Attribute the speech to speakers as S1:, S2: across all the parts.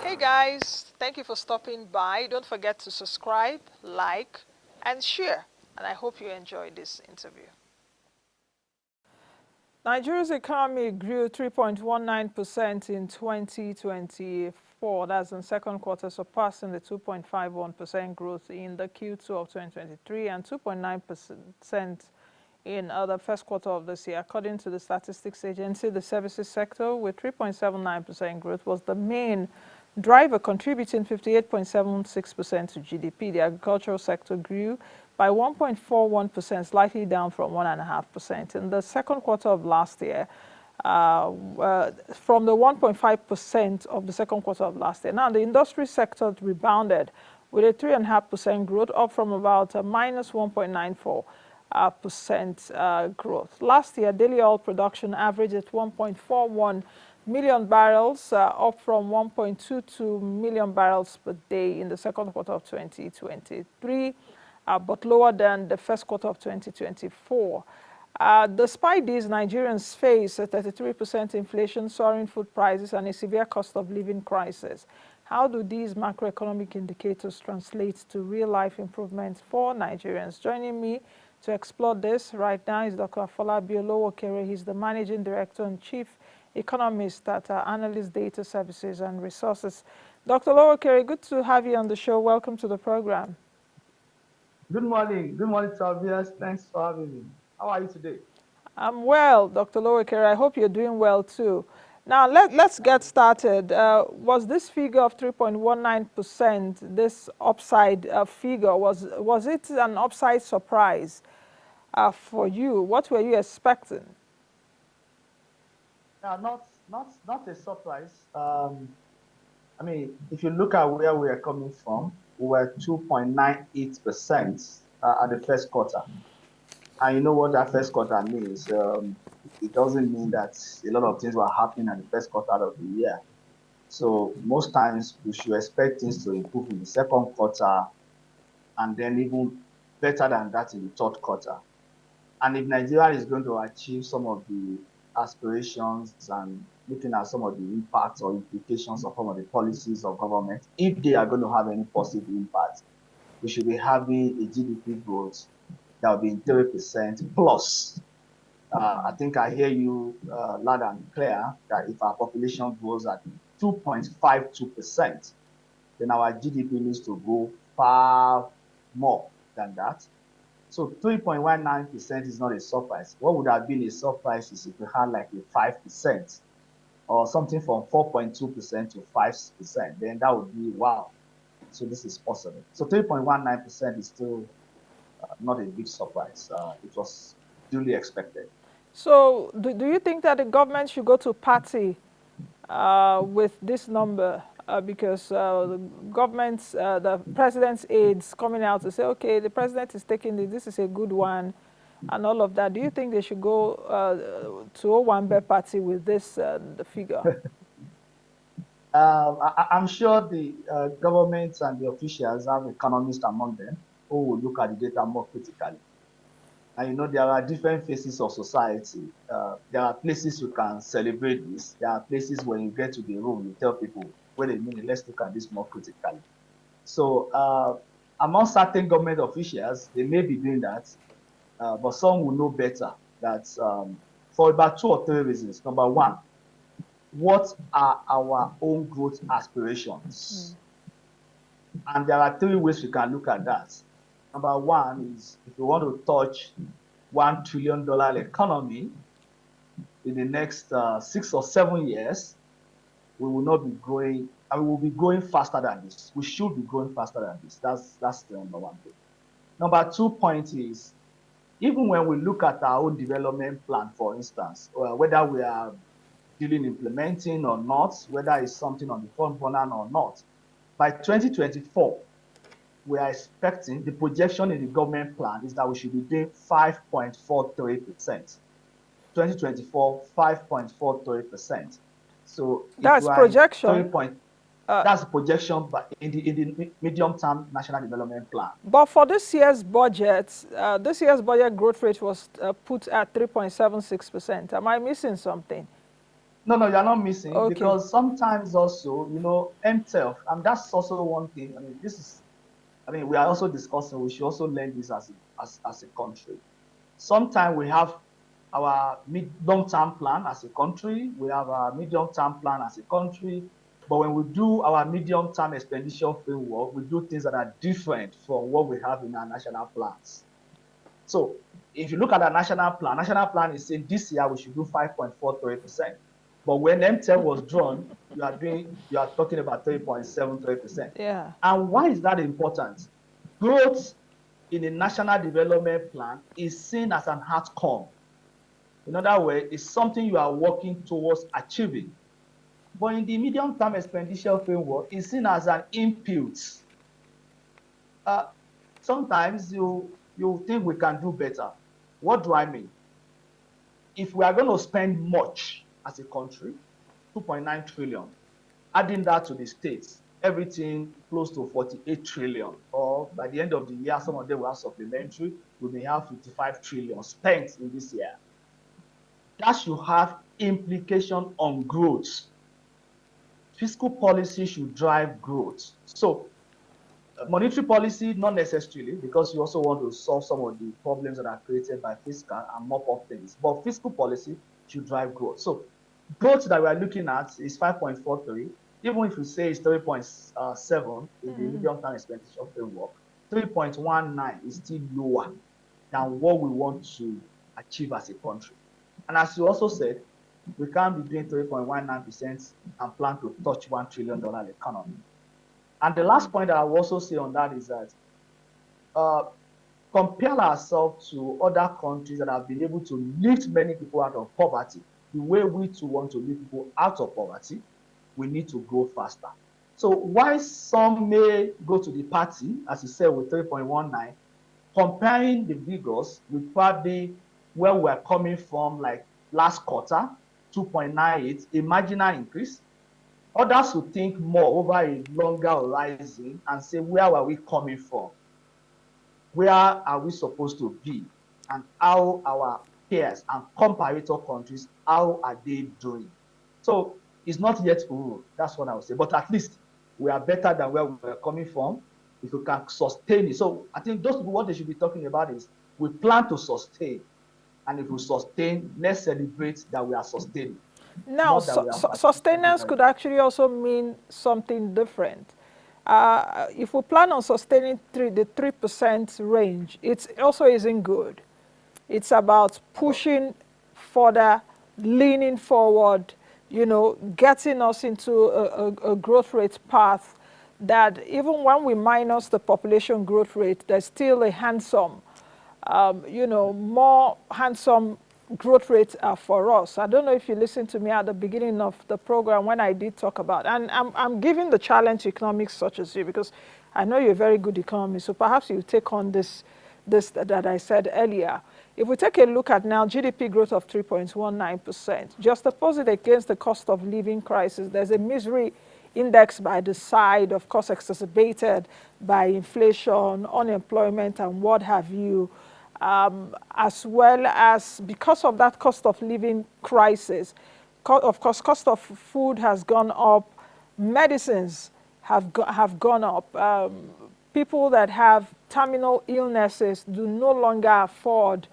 S1: Hey guys, thank you for stopping by. Don't forget to subscribe, like, and share. And I hope you enjoyed this interview. Nigeria's economy grew 3.19% in 2024. That's in second quarter, surpassing the 2.51% growth in the Q2 of 2023 and 2.9% in the first quarter of this year. According to the statistics agency, the services sector with 3.79% growth was the main driver, contributing 58.76% to GDP. The agricultural sector grew by 1.41%, slightly down from 1.5%. In the second quarter of last year, from the 1.5% of the second quarter of last year. Now, the industry sector rebounded with a 3.5% growth, up from about a minus 1.94% growth. Last year, daily oil production averaged at 1.41 million barrels, up from 1.22 million barrels per day in the second quarter of 2023, but lower than the first quarter of 2024. Despite this, Nigerians face a 33% inflation, soaring food prices, and a severe cost of living crisis. How do these macroeconomic indicators translate to real-life improvements for Nigerians? Joining me to explore this right now is Dr. Afolabi Olowookere. He's the Managing Director and Chief Economist at Analyst Data Services and Resources. Dr. Olowookere, good to have you on the show. Welcome to the program.
S2: Good morning. Good morning, Tobias. Thanks for having me. How are you today?
S1: I'm well, Dr. Olowookere. I hope you're doing well too. Now, let's get started. Was this figure of 3.19%, this upside figure, was it an upside surprise for you? What were you expecting?
S2: Not a surprise. I mean, if you look at where we are coming from, we were 2.98% at the first quarter. And you know what that first quarter means. It doesn't mean that a lot of things were happening at the first quarter of the year. So most times we should expect things to improve in the second quarter and then even better than that in the third quarter. And if Nigeria is going to achieve some of the aspirations and looking at some of the impacts or implications of some of the policies of government, if they are going to have any positive impact, we should be having a GDP growth that will be in 3% plus. I think I hear you loud and clear that if our population grows at 2.52%, then our GDP needs to go far more than that. So 3.19% is not a surprise. What would have been a surprise is if we had like a 5% or something from 4.2% to 5%, then that would be wow. So this is possible. So 3.19% is still not a big surprise. It was duly expected.
S1: So do you think that the government should go to party with this number? Because the government's, the president's aides coming out to say, okay, the president is taking this is a good one, and all of that. Do you think they should go to Owambe party with this the figure?
S2: I'm sure the governments and the officials have economists among them who will look at the data more critically. And you know, there are different phases of society. There are places you can celebrate this. There are places when you get to the room, you tell people, wait a minute, let's look at this more critically. So among certain government officials, they may be doing that, but some will know better that for about 2 or 3 reasons. Number one, what are our own growth aspirations? And there are 3 ways we can look at that. Number one is if we want to touch $1 trillion economy in the next 6 or 7 years, we will not be growing, and we will be growing faster than this. We should be growing faster than this. That's the number one thing. Number 2 point is, even when we look at our own development plan, for instance, whether we are implementing or not, whether it's something on the front burner or not, by 2024, we are expecting, the projection in the government plan is that we should be doing 5.43%. 2024, 5.43%. So
S1: that's projection.
S2: That's projection, but in the medium-term national development plan.
S1: But for this year's budget growth rate was put at 3.76%. Am I missing something?
S2: No, no, you're not missing
S1: Okay.
S2: because sometimes also, MTELF, and that's also one thing. I mean, we are also discussing, we should also learn this as a country. Sometimes we have our long-term plan as a country, we have our medium-term plan as a country, but when we do our medium-term expenditure framework, we do things that are different from what we have in our national plans. So if you look at the national plan is saying this year we should do 5.43%. But when MTEL was drawn, you are talking about 3.73%.
S1: Yeah.
S2: And why is that important? Growth in a national development plan is seen as an outcome. In other words, it's something you are working towards achieving. But in the medium-term expenditure framework, it's seen as an input. Uh, Sometimes you think we can do better. What do I mean? If we are going to spend much as a country, 2.9 trillion, adding that to the states, everything close to 48 trillion, or by the end of the year, some of them will have supplementary, we may have 55 trillion spent in this year. That should have implication on growth. Fiscal policy should drive growth. So monetary policy, not necessarily, because you also want to solve some of the problems that are created by fiscal and mop up things. But fiscal policy should drive growth. So growth that we are looking at is 5.43. Even if you say it's 3.7 in the medium-term expenditure framework, 3.19 is still lower than what we want to achieve as a country. And as you also said, we can't be doing 3.19% and plan to touch $1 trillion economy. And the last point that I will also say on that is that compare ourselves to other countries that have been able to lift many people out of poverty. The way we too want to lift people out of poverty, we need to go faster. So while some may go to the party, as you said, with 3.19, comparing the figures with probably where we're coming from, like last quarter, 2.98, a marginal increase. Others will think more over a longer horizon and say, where are we coming from? Where are we supposed to be? And how our peers and comparator countries, how are they doing? So it's not yet over. That's what I would say. But at least we are better than where we're coming from if we can sustain it. So I think those people, what they should be talking about is we plan to sustain. And if we sustain, let's celebrate that we are sustaining.
S1: Now,
S2: Not that we are
S1: sustenance could actually also mean something different. If we plan on sustaining the 3% range, it also isn't good. It's about pushing further, leaning forward, getting us into a growth rate path that even when we minus the population growth rate, there's still a handsome, more handsome growth rates are for us. I don't know if you listened to me at the beginning of the program when I did talk about, and I'm giving the challenge to economics such as you, because I know you're a very good economist, so perhaps you take on this that I said earlier. If we take a look at now GDP growth of 3.19%, just oppose it against the cost of living crisis, there's a misery index by the side, of course exacerbated by inflation, unemployment, and what have you. As well as because of that cost of living crisis, of course, cost of food has gone up, medicines have gone up. People that have terminal illnesses do no longer afford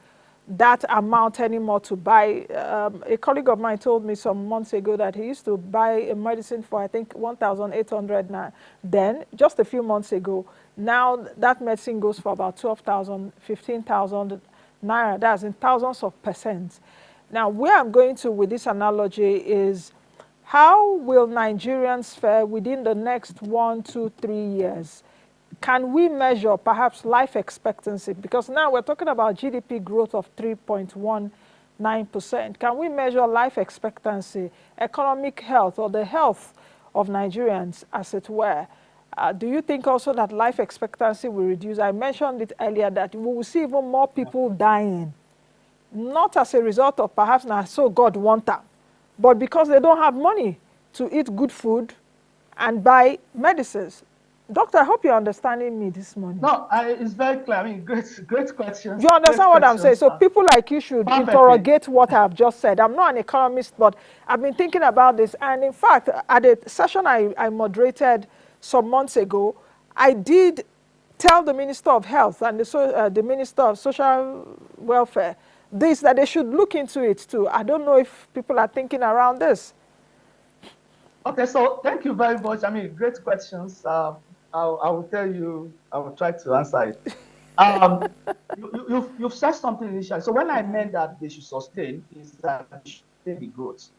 S1: that amount anymore to buy. A colleague of mine told me some months ago that he used to buy a medicine for, I think, 1,800 now. Then, just a few months ago, now that medicine goes for about 12,000, 15,000 naira. That's in thousands of percent. Now, where I'm going to with this analogy is, how will Nigerians fare within the next 1, 2, 3 years? Can we measure perhaps life expectancy? Because now we're talking about GDP growth of 3.19%. Can we measure life expectancy, economic health, or the health of Nigerians, as it were? Do you think also that life expectancy will reduce? I mentioned it earlier that we will see even more people dying, not as a result of perhaps now so God want them, but because they don't have money to eat good food and buy medicines. Doctor, I hope you're understanding me this morning.
S2: No, it's very clear. I mean, great questions.
S1: You understand
S2: Great
S1: what I'm saying?
S2: questions.
S1: So people like you should
S2: Perfectly.
S1: interrogate what I've just said. I'm not an economist, but I've been thinking about this. And in fact, at a session I moderated some months ago, I did tell the Minister of Health and the Minister of Social Welfare this, that they should look into it too. I don't know if people are thinking around this.
S2: Okay, so thank you very much. I mean, great questions. I will tell you, I will try to answer it. Um, you've said something initially. So when I meant that they should sustain, is that they should sustain the growth.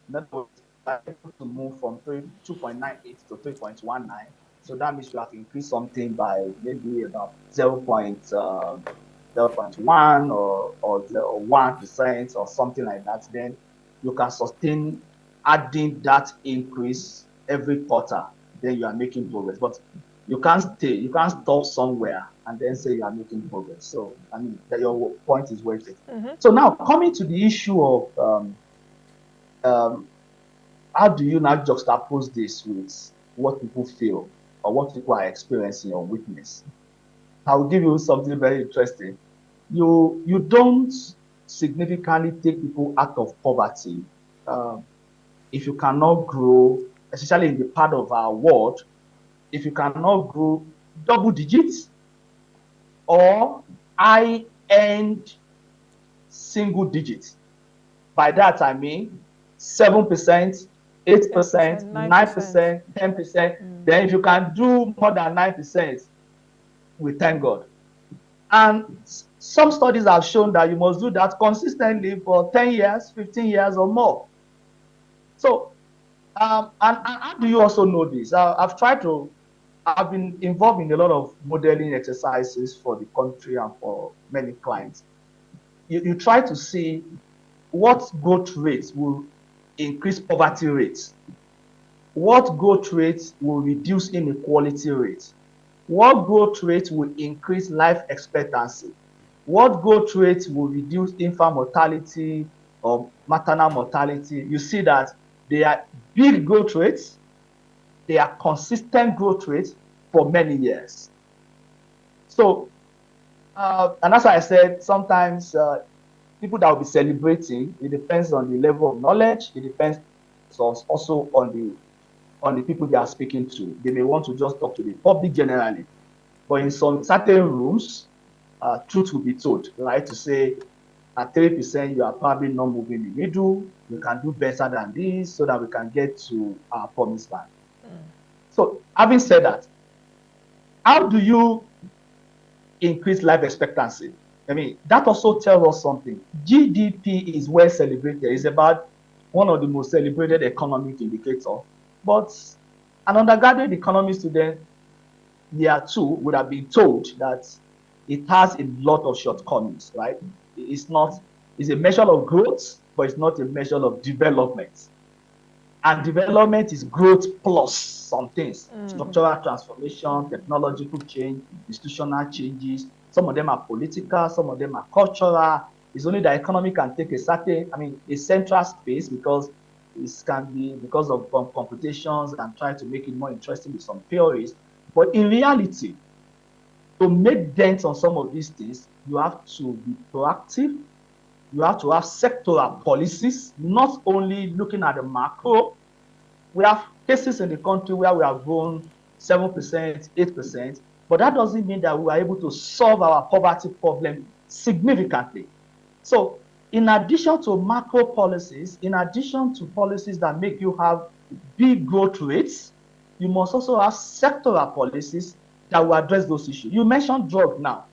S2: In other words, are able to move from 2.98 to 3.19. So that means you have increased something by maybe about 0.1 or 1% or something like that. Then you can sustain adding that increase every quarter. Then you are making progress. But you can't you can't stop somewhere and then say you are making progress. So I mean that your point is well taken. So now coming to the issue of um, how do you now juxtapose this with what people feel or what people are experiencing or witness? I will give you something very interesting. You don't significantly take people out of poverty um, if you cannot grow, especially in the part of our world, if you cannot grow double digits or high end single digits. By that I mean 7%, 8%,
S1: 10%, 9%.
S2: 9%, 10%. Then if you can do more than 9%, we thank God. And some studies have shown that you must do that consistently for 10 years, 15 years or more. So, and how do you also know this? I've been involved in a lot of modeling exercises for the country and for many clients. You try to see what growth rates will increase poverty rates, what growth rates will reduce inequality rates, what growth rate will increase life expectancy, what growth rate will reduce infant mortality or maternal mortality. You see that they are big growth rates, they are consistent growth rates for many years. So, and as I said, sometimes people that will be celebrating, it depends on the level of knowledge, it depends also on the people they are speaking to. They may want to just talk to the public generally, but in some certain rooms, truth will be told, right? To say at 3%, you are probably not moving the middle. You can do better than this so that we can get to our promised land. So, having said that, how do you increase life expectancy? I mean, that also tells us something. GDP is well celebrated. It's about one of the most celebrated economic indicators. But an undergraduate economy student, year two, would have been told that it has a lot of shortcomings, right? It's not, it's a measure of growth, but it's not a measure of development. And development is growth plus some things, structural transformation, technological change, institutional changes. Some of them are political, some of them are cultural. It's only that economy can take a certain, I mean, a central space because it can be because of computations and try to make it more interesting with some theories. But in reality, to make dents on some of these things, you have to be proactive. You have to have sectoral policies, not only looking at the macro. We have cases in the country where we have grown 7%, 8%, but that doesn't mean that we are able to solve our poverty problem significantly. So, in addition to macro policies, in addition to policies that make you have big growth rates, you must also have sectoral policies that will address those issues. You mentioned drug now.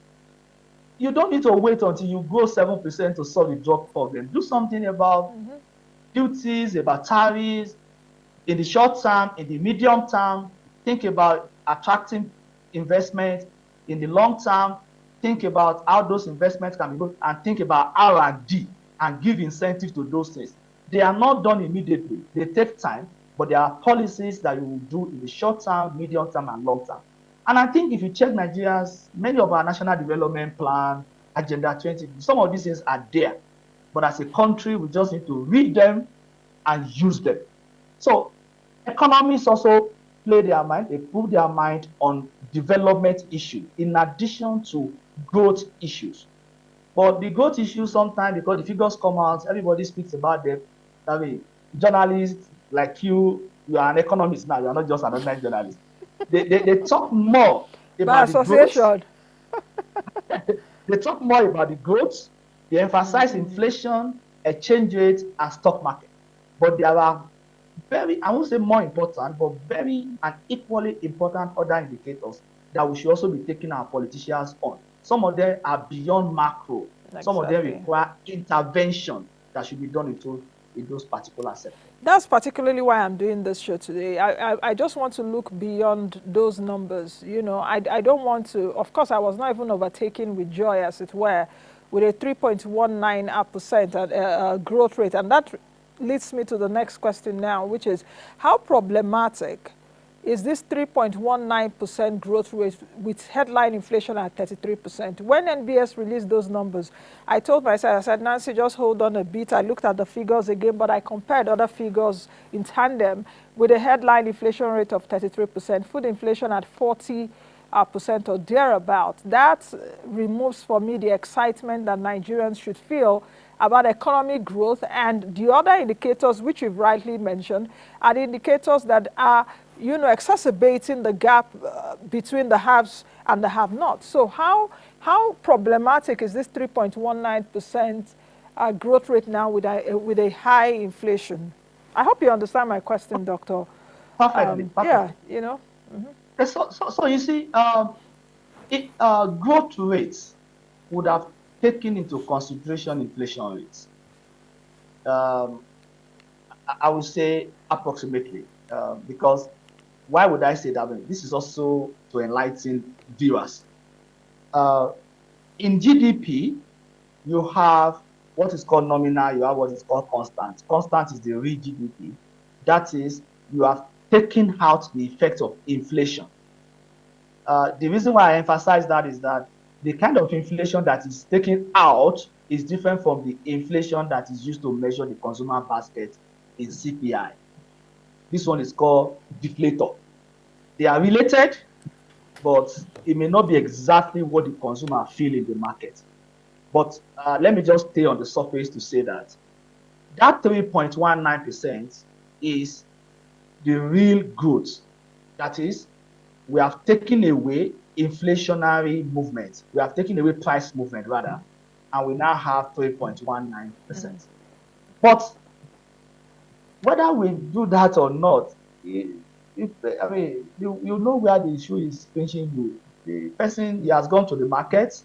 S2: You don't need to wait until you grow 7% to solve the drug problem. Do something about duties, about tariffs, in the short term, in the medium term, think about attracting investment. In the long term, think about how those investments can be good and think about R&D and give incentives to those things. They are not done immediately. They take time, but there are policies that you will do in the short term, medium term, and long term. And I think if you check Nigeria's, many of our national development plan, Agenda 20, some of these things are there. But as a country, we just need to read them and use them. So economists also play their mind, they put their mind on development issue in addition to growth issues. But the growth issues sometimes, because the figures come out, everybody speaks about them. I mean, journalists like you are an economist now, you're not just an ordinary journalist. They talk more
S1: By
S2: about the growth.
S1: association.
S2: They talk more about the growth. They emphasize
S1: Mm-hmm.
S2: inflation, exchange rate, and stock market. But there are very, I won't say more important, but very and equally important other indicators that we should also be taking our politicians on. Some of them are beyond macro. Some of them
S1: Exactly.
S2: require intervention that should be done in those particular sectors.
S1: That's particularly why I'm doing this show today. I just want to look beyond those numbers. You know, I don't want to, of course, I was not even overtaken with joy, as it were, with a 3.19% growth rate. And that leads me to the next question now, which is how problematic is this 3.19% growth rate with headline inflation at 33%. When NBS released those numbers, I told myself, I said, Nancy, just hold on a bit. I looked at the figures again, but I compared other figures in tandem with a headline inflation rate of 33%, food inflation at 40% or thereabout. That removes for me the excitement that Nigerians should feel about economic growth, and the other indicators which you've rightly mentioned are the indicators that are, you know, exacerbating the gap between the haves and the have-nots. So how problematic is this 3.19% growth rate now with a high inflation? I hope you understand my question, Doctor.
S2: Perfectly,
S1: Yeah,
S2: perfectly.
S1: you know.
S2: So you see, growth rates would have taken into consideration inflation rates. Um, I would say approximately, because why would I say that? This is also to enlighten viewers. Uh, in GDP, you have what is called nominal, you have what is called constant. Constant is the real GDP. That is, you have taken out the effect of inflation. The reason why I emphasize that is that the kind of inflation that is taken out is different from the inflation that is used to measure the consumer basket in CPI. This one is called deflator. They are related, but it may not be exactly what the consumer feel in the market. But let me just stay on the surface to say that that 3.19% is the real growth. That is, we have taken away inflationary movement. We have taken away price movement, rather, and we now have 3.19%. But whether we do that or not, I mean, you know where the issue is pinching you. The person, he has gone to the market.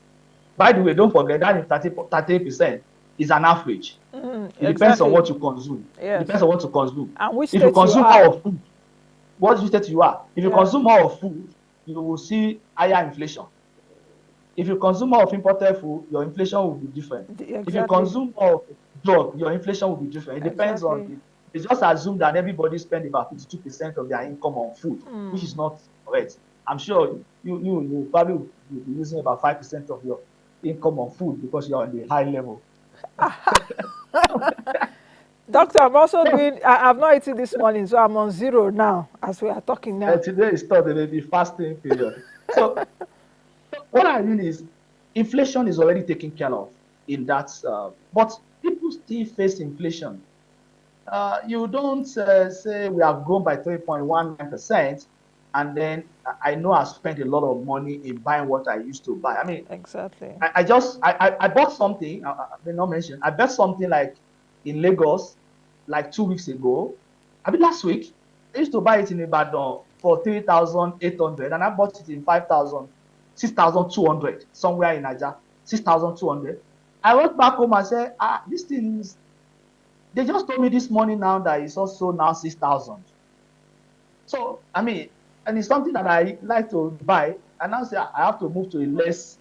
S2: By the way, don't forget that is 30% is an average. It depends on
S1: Exactly.
S2: what you consume. It
S1: Yes.
S2: depends on what you consume.
S1: And which
S2: If you
S1: state you
S2: consume
S1: are.
S2: more of food, what you state you are? If you
S1: Yeah.
S2: consume more of food, you will see higher inflation. If you consume more of imported food, your inflation will be different. If you
S1: Exactly.
S2: consume more of drug, your inflation will be different. It depends on
S1: Exactly.
S2: it. It's just assume that everybody spend about 52% of their income on food, which is not correct. I'm sure you probably will be using about 5% of your income on food because you're on the high level.
S1: Doctor, I'm also doing, I've not eaten this morning, so I'm on zero now as we are talking now.
S2: Today is thought there may be fasting period. So what I mean is inflation is already taken care of in that, but people still face inflation. You don't say we have grown by 3.19%, and then I know I spent a lot of money in buying what I used to buy. I mean,
S1: Exactly.
S2: I bought something, I did not mention, I bought something like in Lagos like 2 weeks ago. I mean, last week, I used to buy it in Ibadan for 3,800, and I bought it in 5,000, 6,200 somewhere in Nigeria, 6,200. I went back home and said, this thing is, they just told me this morning now that it's also now 6,000. So, I mean, and it's something that I like to buy, and now say I have to move to a less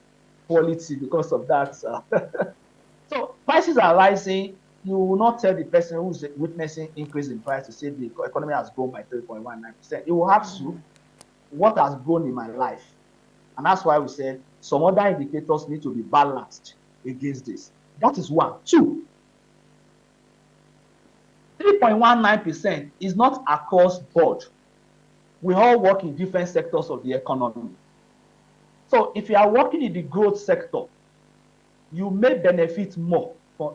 S2: quality because of that. So prices are rising. You will not tell the person who's witnessing increase in price to say the economy has grown by 3.19%. It will have to what has grown in my life. And that's why we said some other indicators need to be balanced against this. That is one. Two, 3.19% is not across board. we all work in different sectors of the economy. So if you are working in the growth sector, you may benefit more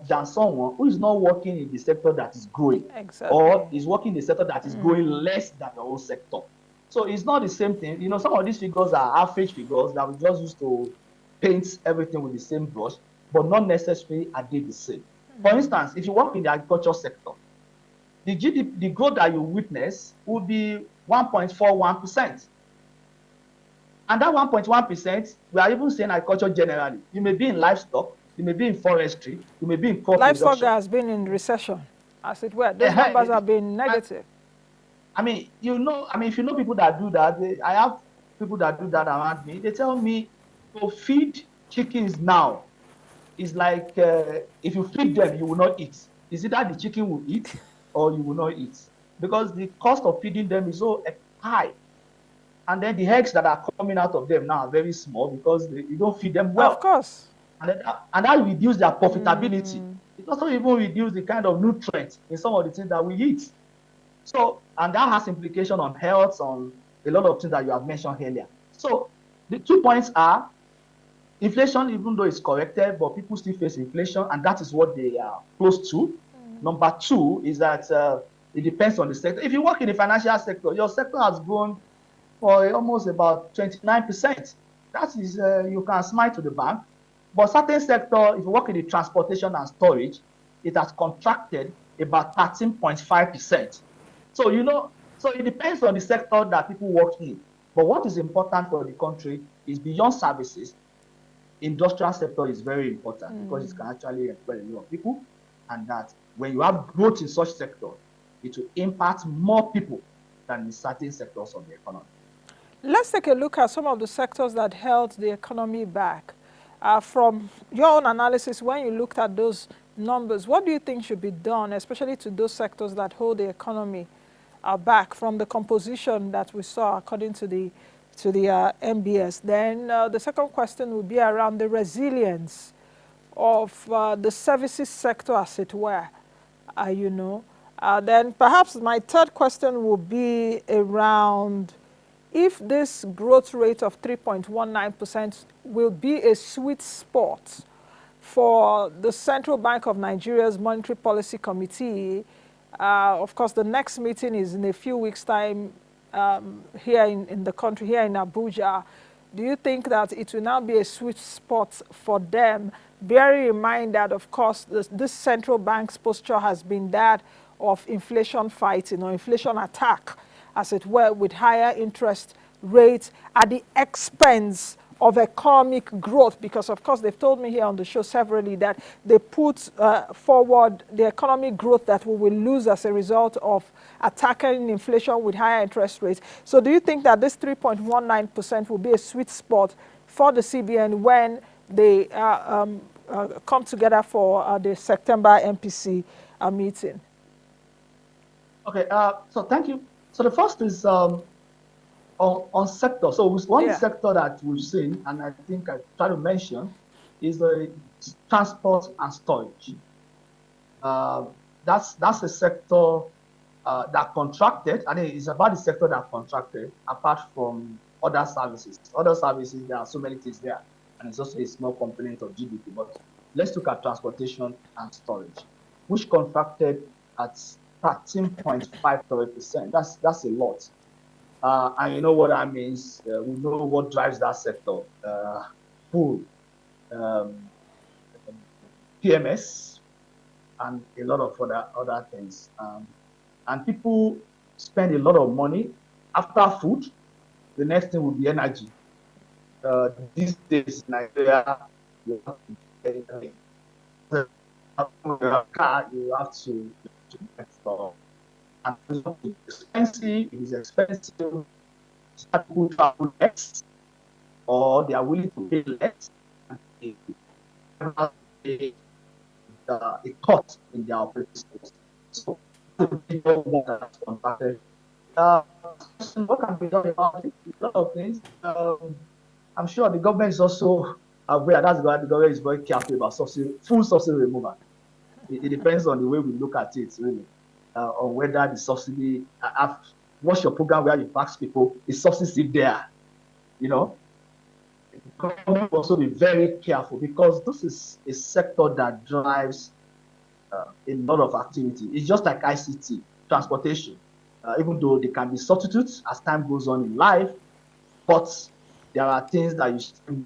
S2: than someone who is not working in the sector that is growing, or
S1: Exactly.
S2: is working in the sector that is growing less than your own sector. So it's not the same thing. Some of these figures are average figures that we just used to paint everything with the same brush, but not necessarily are they the same. For instance, if you work in the agriculture sector, the GDP, the growth that you witness will be 1.41%. And that 1.1%, we are even saying agriculture generally. You may be in livestock, you may be in forestry, you may be in crop
S1: Livestock
S2: production.
S1: has been in recession, as it were. Those numbers have been negative.
S2: If you know people that do that, I have people that do that around me. They tell me to feed chickens now is like if you feed them, you will not eat. Is it that the chicken will eat or you will not eat? Because the cost of feeding them is so high. And then the eggs that are coming out of them now are very small because you don't feed them
S1: Of
S2: well.
S1: course.
S2: And that reduce their profitability. It also even reduce the kind of nutrients in some of the things that we eat. So, and that has implication on health, on a lot of things that you have mentioned earlier. So the 2 points are inflation, even though it's corrected, but people still face inflation, and that is what they are close to. Number 2 is that it depends on the sector. If you work in the financial sector, your sector has grown for almost about 29%. That is, you can smile to the bank. But certain sector, if you work in the transportation and storage, it has contracted about 13.5%. So it depends on the sector that people work in. But what is important for the country is beyond services, industrial sector is very important because it can actually employ a lot of people. And that when you have growth in such sector, it will impact more people than in certain sectors of the economy.
S1: Let's take a look at some of the sectors that held the economy back. From your own analysis, when you looked at those numbers, what do you think should be done, especially to those sectors that hold the economy back from the composition that we saw according to the MBS? Then the second question would be around the resilience of the services sector, as it were, Then perhaps my third question would be around if this growth rate of 3.19% will be a sweet spot for the Central Bank of Nigeria's Monetary Policy Committee. Of course, the next meeting is in a few weeks' time here in the country, here in Abuja. Do you think that it will now be a sweet spot for them, bearing in mind that, of course, this central bank's posture has been that of inflation fighting or inflation attack, as it were, with higher interest rates at the expense of economic growth? Because, of course, they've told me here on the show severally that they put forward the economic growth that we will lose as a result of attacking inflation with higher interest rates. So do you think that this 3.19% will be a sweet spot for the CBN when they come together for the September MPC meeting?
S2: Okay, so thank you. So the first is on sector. So one sector that we've seen, and I think I try to mention, is the transport and storage. That's a sector that contracted. I think it's about the sector that contracted, apart from other services. Other services, there are so many things there, and it's also a small component of GDP. But let's look at transportation and storage, which contracted at 13.53%. That's a lot. And you know what that means. We know what drives that sector. Food, PMS, and a lot of other things. And people spend a lot of money. After food, the next thing will be energy. These days in Nigeria, you have to car, you have to install. And it's expensive. Some people travel less, or they are willing to pay less, and they have a cut in their operating costs. So the bigger one that's contracted. What can be done about it? A lot of things. I'm sure the government is also aware. That's why the government is very careful about full subsidy removal. It depends on the way we look at it, really, on whether the subsidy what's your program where you tax people? Is subsidy there? You know, the government will also be very careful because this is a sector that drives a lot of activity. It's just like ICT, transportation. Even though they can be substitutes as time goes on in life, but there are things that you still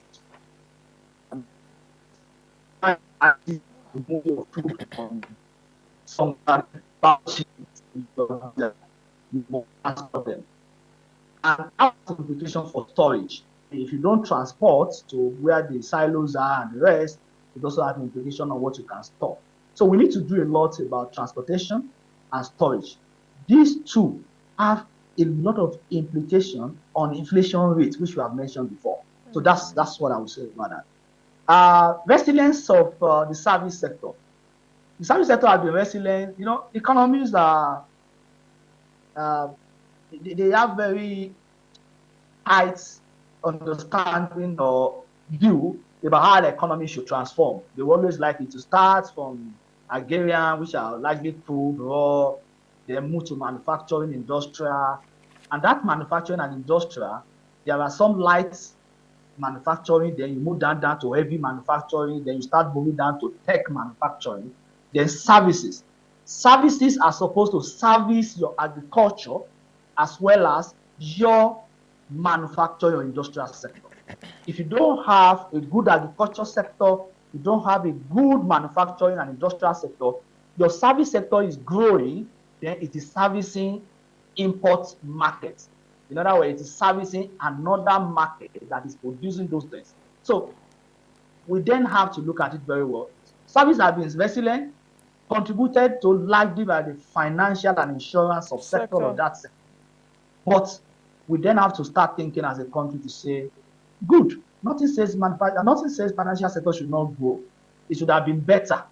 S2: move your food from somewhere you must transport them. And that's the implication for storage. If you don't transport to where the silos are and the rest, it also has an implication on what you can store. So we need to do a lot about transportation and storage. These two have a lot of implication on inflation rate, which we have mentioned before. So that's what I would say about that. Resilience of the service sector. The service sector has been resilient. You know, economies are uh, they have very tight understanding or view about how the economy should transform. They always like it to start from agrarian, which are largely crude, raw, then move to manufacturing, industrial. And that manufacturing and industrial, there are some light manufacturing, then you move down to heavy manufacturing, then you start moving down to tech manufacturing, then services. Services are supposed to service your agriculture as well as your manufacturing or industrial sector. If you don't have a good agriculture sector, you don't have a good manufacturing and industrial sector, your service sector is growing, then it is servicing import markets. In other words, it is servicing another market that is producing those things. So we then have to look at it very well. Service has been resilient, contributed to largely by the financial and insurance subsector of that sector. But we then have to start thinking as a country to say, good, nothing says financial sector should not grow. It should have been better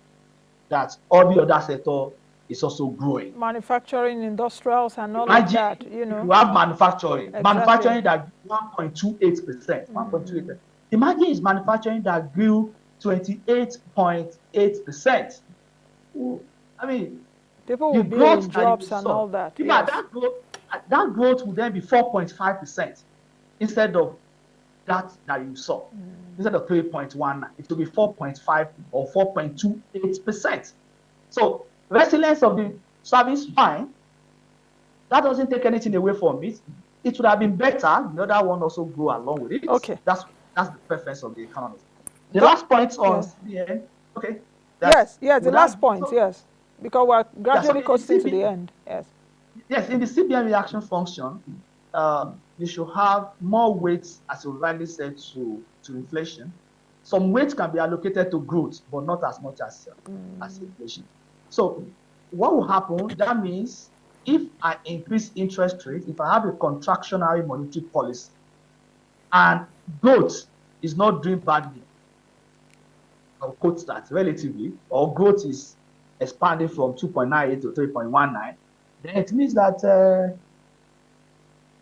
S2: that all the other sector is also growing.
S1: Manufacturing, industrials, and all of that, you know.
S2: If you have manufacturing,
S1: exactly.
S2: Manufacturing that 1.28%, 1.28%. Imagine it's manufacturing that grew 28.8%. I mean,
S1: people will be in jobs and all that.
S2: Yes. That growth would then be 4.5% instead of that you saw. Instead of 3.1, it will be 4.5 or 4.28%. So resilience of the service, fine. That doesn't take anything away from it. It would have been better. The other one also go along with it.
S1: Okay.
S2: That's the preference of the economist. The last point on CBN. Okay.
S1: Yes, the last point, yes. Because we're gradually coasting to the end. Yes.
S2: Yes, in the CBN reaction function, you should have more weights, as you rightly said, to inflation. Some weight can be allocated to growth, but not as much as inflation. So what will happen? That means if I increase interest rate, if I have a contractionary monetary policy, and growth is not doing badly, I'll quote that relatively, or growth is expanding from 2.98 to 3.19, then it means that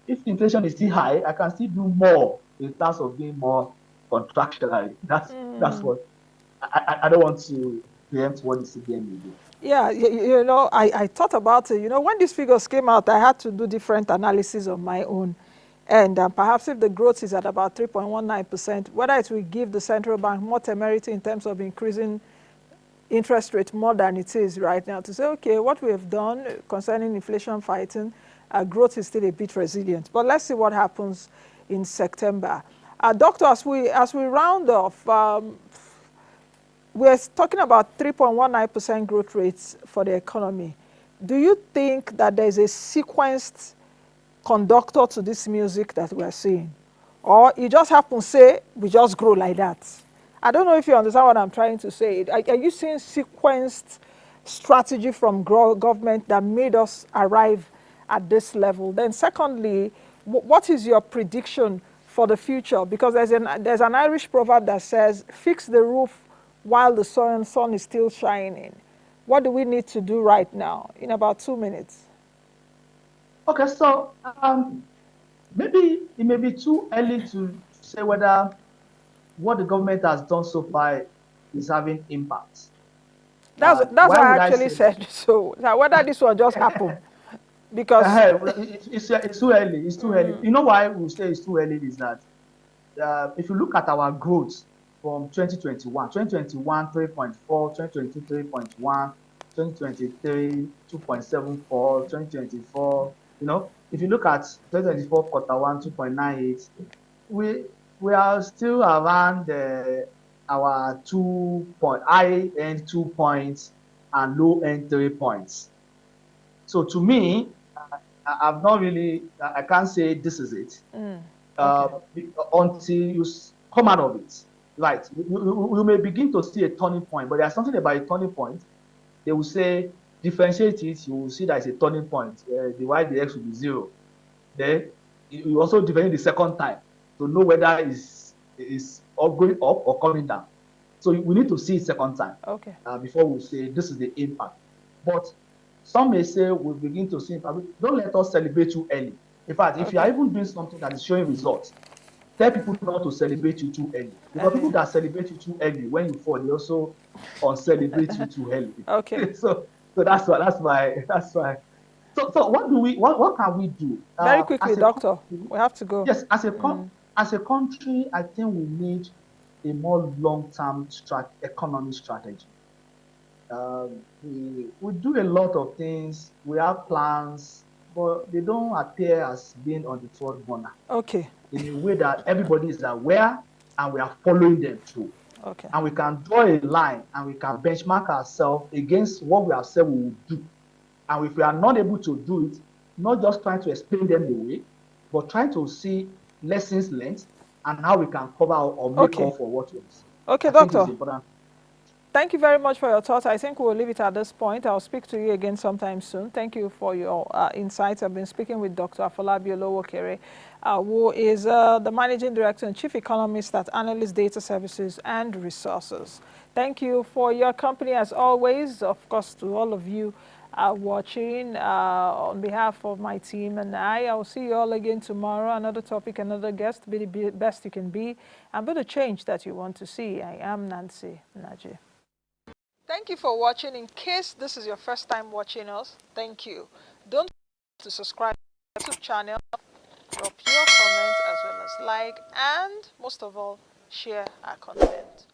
S2: if inflation is still high, I can still do more in terms of being more contractionary. That's what I don't want to preempt what the CBN will do.
S1: Yeah, you know, I thought about it. You know, when these figures came out, I had to do different analysis of my own. And perhaps if the growth is at about 3.19%, whether it will give the central bank more temerity in terms of increasing interest rate more than it is right now, to say, okay, what we have done concerning inflation fighting, growth is still a bit resilient. But let's see what happens in September. Doctor, as we round off, we're talking about 3.19% growth rates for the economy. Do you think that there's a sequenced conductor to this music that we're seeing? Or it just happens, say, we just grow like that? I don't know if you understand what I'm trying to say. Are you seeing sequenced strategy from government that made us arrive at this level? Then secondly, what is your prediction for the future? Because there's an Irish proverb that says, fix the roof while the sun is still shining. What do we need to do right now in about 2 minutes?
S2: Okay, so maybe it may be too early to say whether what the government has done so far is having impact.
S1: That's what I actually said. So whether this will just happen. Because
S2: It's too early. It's too early. You know why we say it's too early is that if you look at our growth from 2021, 3.4, 2022, 3.1, 2023, 2.74, 2024, if you look at 2024 quarter one, 2.98, we are still around our 2 point, high end 2 points and low end 3 points. So to me, I've not really, I can't say this is it uh,
S1: okay,
S2: until you come out of it. Right. You may begin to see a turning point, but there's something about a turning point. They will say, differentiate it, you will see that it's a turning point. The y, the x will be zero. Then you also differentiate the second time to know whether it's all going up or coming down. So we need to see it second time
S1: okay,
S2: before we say this is the impact. But some may say we begin to see impact. Don't let us celebrate too early. In fact, if you are
S1: okay.
S2: even doing something that is showing results, tell people not to celebrate you too early. Because people that celebrate you too early, when you fall, they also celebrate you too
S1: Okay.
S2: early. So that's why. So what can we do
S1: Very quickly,
S2: as a
S1: doctor.
S2: country?
S1: We have to go.
S2: Yes, as a country, I think we need a more long-term economic strategy. We do a lot of things. We have plans, but they don't appear as being on the front burner
S1: Okay.
S2: in a way that everybody is aware and we are following them through.
S1: Okay.
S2: And we can draw a line and we can benchmark ourselves against what we have said we will do. And if we are not able to do it, not just trying to explain them away, but trying to see lessons learned and how we can cover or make
S1: Okay.
S2: up for what we have seen.
S1: Okay,
S2: I think this is
S1: doctor.
S2: important.
S1: Thank you very much for your thoughts. I think we'll leave it at this point. I'll speak to you again sometime soon. Thank you for your insights. I've been speaking with Dr. Afolabi Olowookere, who is the Managing Director and Chief Economist at Analyst Data Services and Resources. Thank you for your company as always. Of course, to all of you watching, on behalf of my team and I'll see you all again tomorrow. Another topic, another guest. Be the best you can be and be the change that you want to see. I am Nancy Naji. Thank you for watching. In case this is your first time watching us, thank you. Don't forget to subscribe to the YouTube channel, drop your comments as well as like, and most of all, share our content.